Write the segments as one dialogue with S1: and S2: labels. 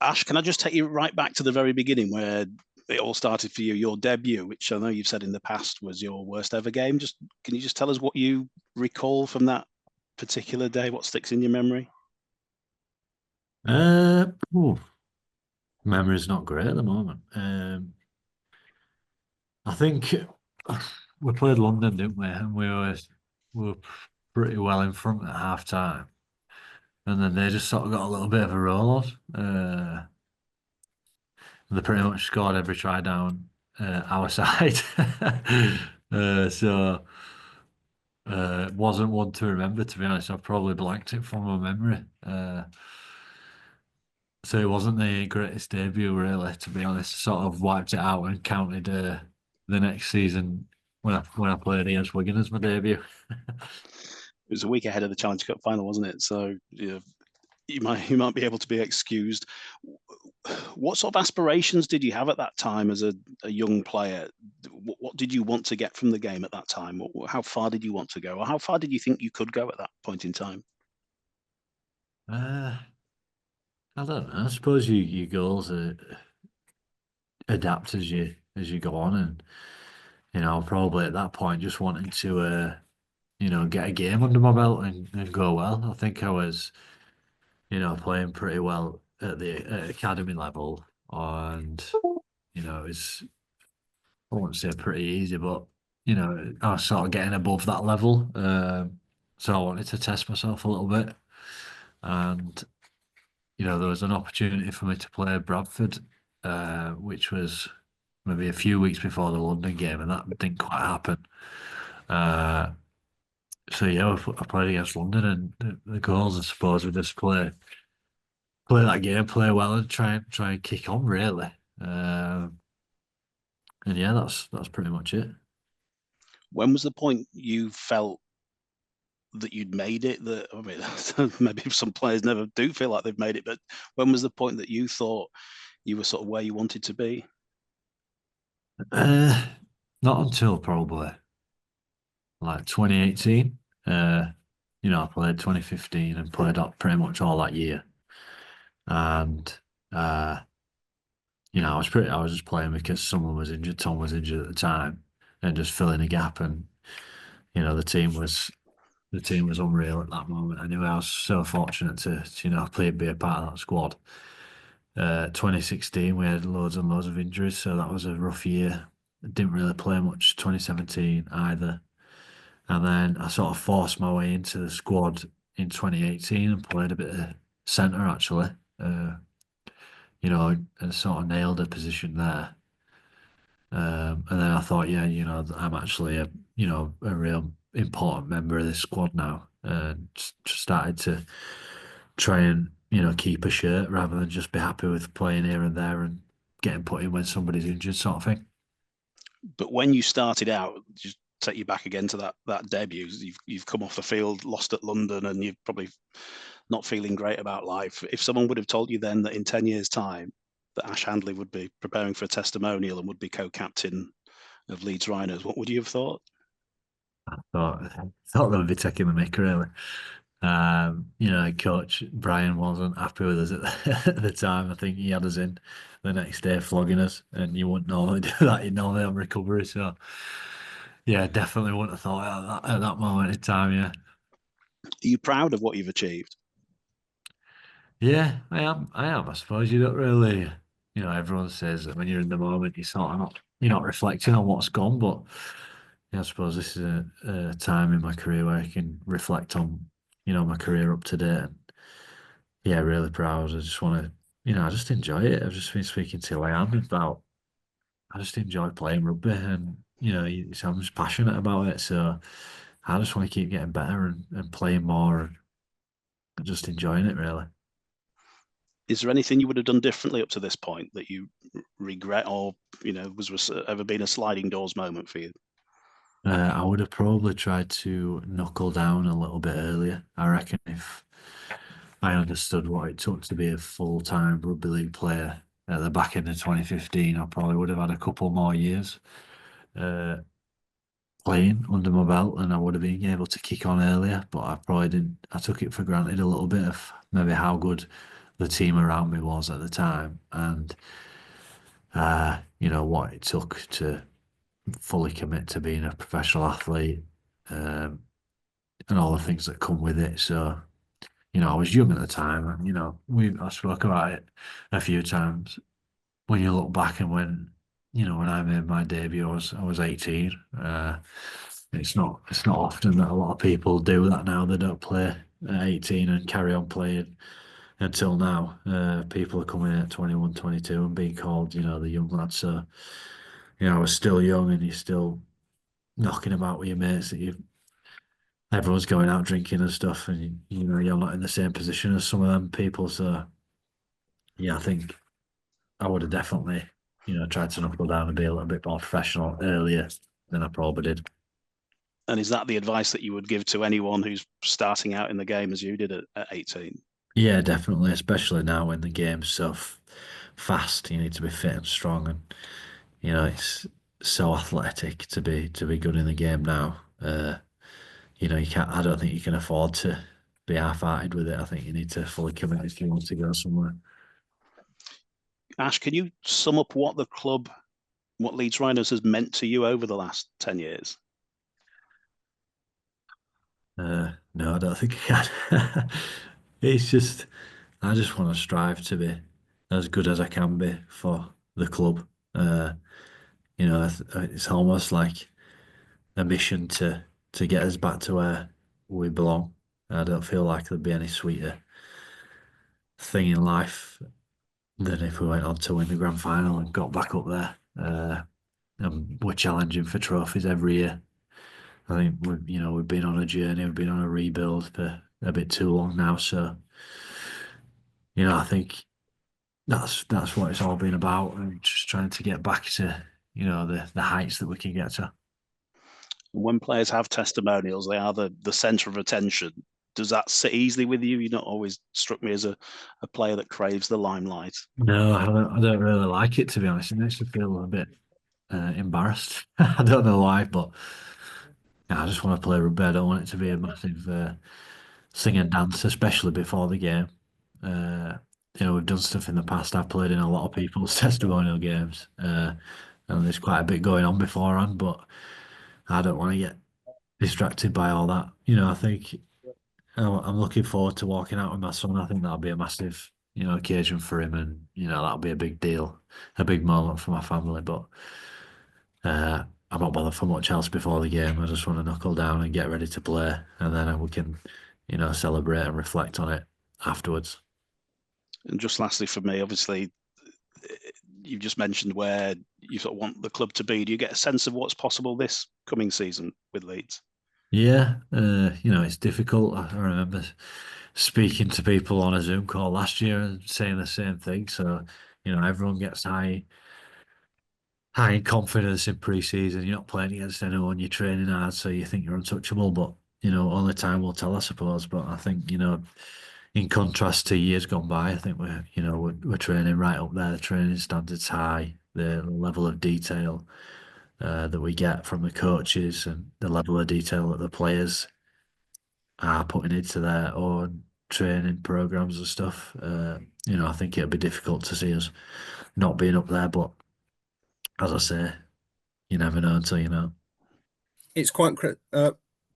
S1: Ash, can I just take you right back to the very beginning where it all started for you, your debut, which I know you've said in the past was your worst ever game. Can you just tell us what you recall from that particular day? What sticks in your memory?
S2: Uh, ooh, Memory's not great at the moment. I think we played London, didn't we? And we were pretty well in front at half time, and then they just sort of got a little bit of a roll on. They pretty much scored every try down our side. So it wasn't one to remember, to be honest. I've probably blanked it from my memory. So it wasn't the greatest debut, really, to be honest. Sort of wiped it out and counted the next season when I played against Wigan as my debut.
S1: It was a week ahead of the Challenge Cup final, wasn't it? So you might be able to be excused. What sort of aspirations did you have at that time as a young player? What did you want to get from the game at that time? How far did you want to go, or how far did you think you could go at that point in time?
S2: Uh, I don't know. I suppose your goals adapt as you go on, and probably at that point just wanting to get a game under my belt and go well. I think I was playing pretty well at the academy level, and it's I won't say pretty easy, but I was sort of getting above that level. So I wanted to test myself a little bit, and there was an opportunity for me to play at Bradford, which was maybe a few weeks before the London game, and that didn't quite happen. Uh, so yeah, I played against London, and the goals, I suppose, we just play that game, play well, and try and kick on really. And yeah, that's pretty much it.
S1: When was the point you felt that you'd made it? That I mean, maybe some players never do feel like they've made it, but when was the point that you thought you were sort of where you wanted to be?
S2: Uh, Not until probably like 2018. I played 2015 and played up pretty much all that year. And uh, I was just playing because someone was injured, Tom was injured at the time, and just filling a gap. And the the team was unreal at that moment. Anyway, I was so fortunate to play be a part of that squad. 2016 we had loads and loads of injuries, so that was a rough year. Didn't really play much 2017 either. And then I sort of forced my way into the squad in 2018 and played a bit of centre actually. Uh, and sort of nailed a position there. And then I thought, yeah, I'm actually a real important member of this squad now, and just started to try and keep a shirt rather than just be happy with playing here and there and getting put in when somebody's injured, sort of thing.
S1: But when you started out, just take you back again to that debut. You've come off the field, lost at London, and you're probably not feeling great about life. If someone would have told you then that in 10 years' time that Ash Handley would be preparing for a testimonial and would be co-captain of Leeds Rhinos, what would you have thought?
S2: Thought they would be taking the mick really. Coach Brian wasn't happy with us at at the time. I think he had us in the next day flogging us, and you wouldn't normally do that. You'd normally on recovery. So, yeah, definitely wouldn't have thought at that moment in time. Yeah,
S1: Are you proud of what you've achieved?
S2: yeah, I am. I am. I suppose you don't really, everyone says that when you're in the moment, you're not reflecting on what's gone. But yeah, I suppose this is a time in my career where I can reflect on, my career up to date. Yeah, really proud. I just want to, I just enjoy it. I've just been speaking to Leanne about, I just enjoy playing rugby and, so I'm just passionate about it. So I just want to keep getting better and playing more and just enjoying it really.
S1: Is there anything you would have done differently up to this point that you regret, or was ever been a sliding doors moment for you?
S2: I would have probably tried to knuckle down a little bit earlier. I reckon if I understood what it took to be a full-time rugby league player at the back end of 2015, I probably would have had a couple more years. Uh, Playing under my belt and I would have been able to kick on earlier, but I probably didn't. I took it for granted a little bit of maybe how good the team around me was at the time, and what it took to fully commit to being a professional athlete, um, and all the things that come with it. So, I was young at the time, and I spoke about it a few times. When you look back and when I made my debut, I was 18. It's not often that a lot of people do that now. They don't play at 18 and carry on playing until now. People are coming in at 21, 22 and being called, the young lad. So, I was still young, and you're still knocking about with your mates everyone's going out drinking and stuff, and you're not in the same position as some of them people. So yeah, I think I would have definitely, tried to knuckle down and be a little bit more professional earlier than I probably did.
S1: And is that the advice that you would give to anyone who's starting out in the game as you did at 18?
S2: Yeah, definitely, especially now when the game's so fast. You need to be fit and strong, and it's so athletic to be good in the game now. You can't. I don't think you can afford to be half-hearted with it. I think you need to fully commit if you want to go somewhere.
S1: Ash, can you sum up what Leeds Rhinos has meant to you over the last 10 years?
S2: No, I don't think I can. It's just, I just want to strive to be as good as I can be for the club. It's almost like a mission to get us back to where we belong. I don't feel like there'd be any sweeter thing in life than if we went on to win the grand final and got back up there. And we're challenging for trophies every year. I think we've been on a journey, we've been on a rebuild for a bit too long now. So, I think that's what it's all been about, and just trying to get back to the heights that we can get to.
S1: When players have testimonials, they are the centre of attention. Does that sit easily with you? You're not always struck me as a player that craves the limelight.
S2: No, I don't really like it, to be honest. It makes me feel a bit embarrassed. I don't know why, but I just want to play rugby. I don't want it to be a massive sing and dance, especially before the game. Uh, we've done stuff in the past. I've played in a lot of people's testimonial games, and there's quite a bit going on beforehand, but I don't want to get distracted by all that. I think I'm looking forward to walking out with my son. I think that'll be a massive, occasion for him, and that'll be a big deal, a big moment for my family. But I'm not bothered for much else before the game. I just want to knuckle down and get ready to play, and then we can, celebrate and reflect on it afterwards.
S1: And just lastly for me, obviously, you've just mentioned where you sort of want the club to be. Do you get a sense of what's possible this coming season with Leeds?
S2: Yeah, it's difficult. I remember speaking to people on a Zoom call last year and saying the same thing. So, everyone gets high in confidence in pre-season. You're not playing against anyone. You're training hard, so you think you're untouchable. But only time will tell, I suppose. But I think in contrast to years gone by, I think we're training right up there. The training standards high. The level of detail that we get from the coaches, and the level of detail that the players are putting into their own training programs and stuff. I think it'll be difficult to see us not being up there. But as I say, you never know until you know.
S3: It's quite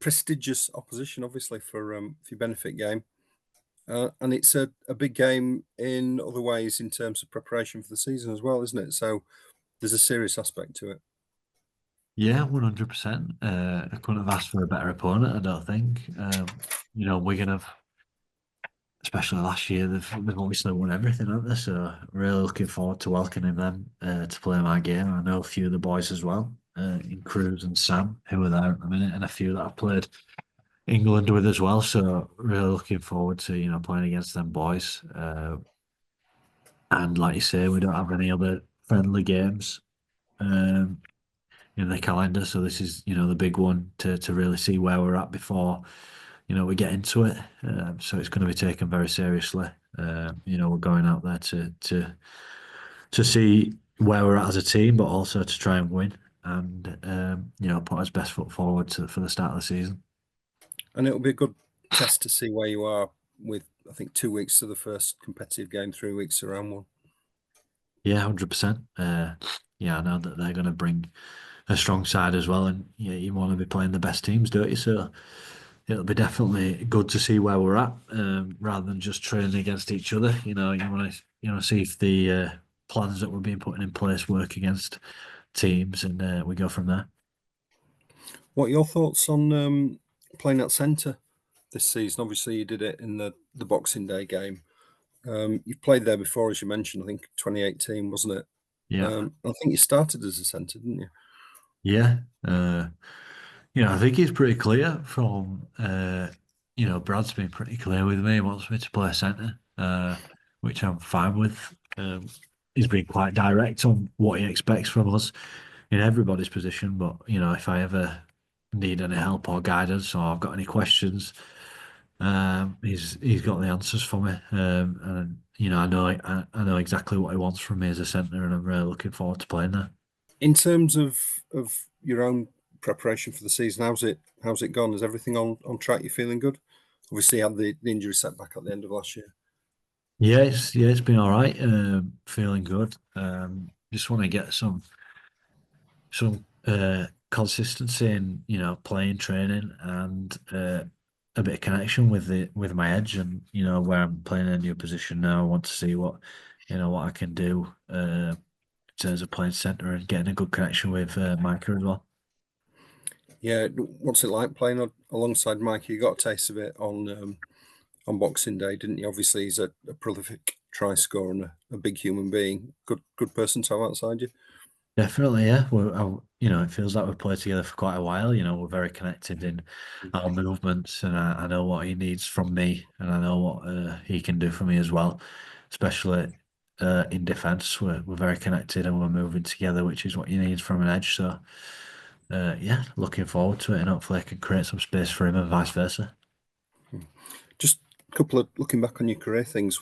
S3: prestigious opposition, obviously, for your benefit game. And it's a big game in other ways in terms of preparation for the season as well, isn't it? So there's a serious aspect to it.
S2: Yeah, 100%. I couldn't have asked for a better opponent, I don't think. Wigan have, especially last year, they've obviously won everything, haven't they? So really looking forward to welcoming them to play my game. I know a few of the boys as well, in Cruz and Sam, who are there at the minute, and a few that I've played England with as well. So really looking forward to playing against them boys. And like you say, we don't have any other friendly games in the calendar, so this is the big one to really see where we're at before we get into it. So it's going to be taken very seriously. We're going out there to see where we're at as a team, but also to try and win and put our best foot forward for the start of the season.
S3: And it'll be a good test to see where you are with I think 2 weeks to the first competitive game, 3 weeks to round one.
S2: Yeah, 100%. Yeah, I know that they're going to bring a strong side as well, and yeah, you want to be playing the best teams, don't you? So it'll be definitely good to see where we're at, rather than just training against each other. You want to see if the plans that we're being putting in place work against teams, and we go from there.
S3: What are your thoughts on playing at centre this season? Obviously, you did it in the Boxing Day game. You've played there before, as you mentioned. I think 2018, wasn't it?
S2: Yeah,
S3: I think you started as a centre, didn't you?
S2: yeah. I think he's pretty clear from. Brad's been pretty clear with me. He wants me to play centre, which I'm fine with. He's been quite direct on what he expects from us in everybody's position. But if I ever need any help or guidance, or I've got any questions, he's got the answers for me. And I know exactly what he wants from me as a centre, and I'm really looking forward to playing there.
S3: In terms of your own preparation for the season, how's it gone? Is everything on track? You feeling good? Obviously, you had the injury setback at the end of last year.
S2: Yeah, it's been all right. Feeling good. Just want to get some consistency in playing, training, and a bit of connection with my edge, and where I'm playing in a new position now. I want to see what I can do in terms of playing centre and getting a good connection with Micah as well.
S3: Yeah, what's it like playing alongside Micah? You got a taste of it on Boxing Day, didn't you? Obviously, he's a prolific try scorer and a big human being. Good person to have outside you.
S2: Definitely, yeah. It feels like we've played together for quite a while. We're very connected in our movements, and I know what he needs from me, and I know what he can do for me as well. Especially in defence, we're very connected and we're moving together, which is what you need from an edge. So, yeah, looking forward to it, and hopefully I can create some space for him and vice versa.
S3: Just a couple of looking back on your career things.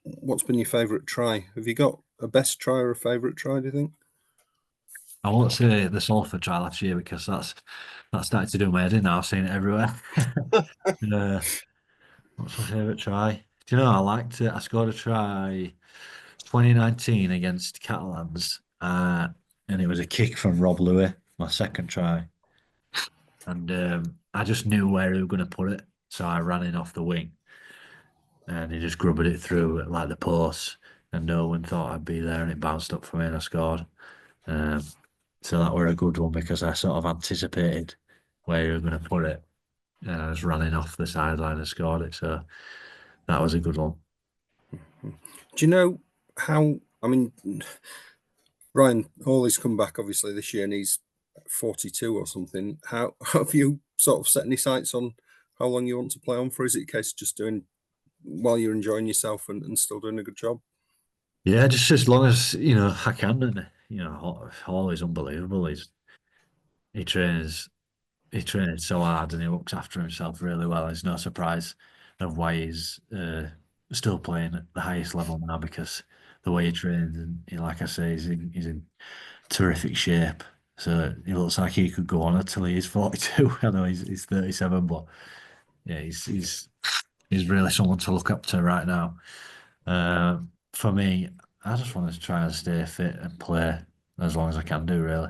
S3: What's been your favourite try? Have you got a best try or a favourite try, do you think?
S2: I won't say the Salford try last year because that's started to do my head in now. I've seen it everywhere. What's my favourite try? Do you know, I liked it. I scored a try 2019 against Catalans, and it was a kick from Rob Louis, my second try. And I just knew where he was going to put it, so I ran in off the wing, and he just grubbed it through like the post, and no one thought I'd be there, and it bounced up for me, and I scored. So that were a good one because I sort of anticipated where you were going to put it, and I was running off the sideline and scored it. So that was a good one.
S3: Do you know how? I mean, Ryan Hawley's come back obviously this year, and he's 42 or something. How have you sort of set any sights on how long you want to play on for? Is it a case of just doing while you're enjoying yourself and still doing a good job?
S2: Yeah, just as long as I can. And Hawley's unbelievable. He trains so hard, and he looks after himself really well. It's no surprise of why he's still playing at the highest level now, because the way he trains, and like I say, he's in terrific shape. So he looks like he could go on until he is 42. I know he's 37, but yeah, he's really someone to look up to right now. For me, I just want to try and stay fit and play as long as I can do, really.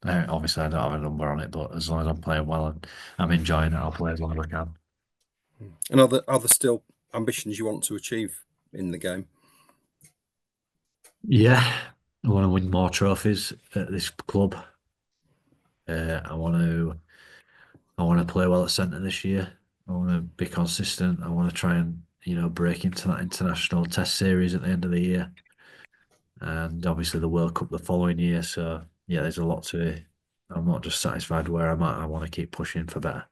S2: Obviously, I don't have a number on it, but as long as I'm playing well and I'm enjoying it, I'll play as long as I can.
S3: And are there still ambitions you want to achieve in the game?
S2: Yeah, I want to win more trophies at this club. I want to play well at centre this year. I want to be consistent. I want to try and break into that international test series at the end of the year, and obviously the World Cup the following year. So yeah, there's a lot to it. I'm not just satisfied where I'm at. I want to keep pushing for better.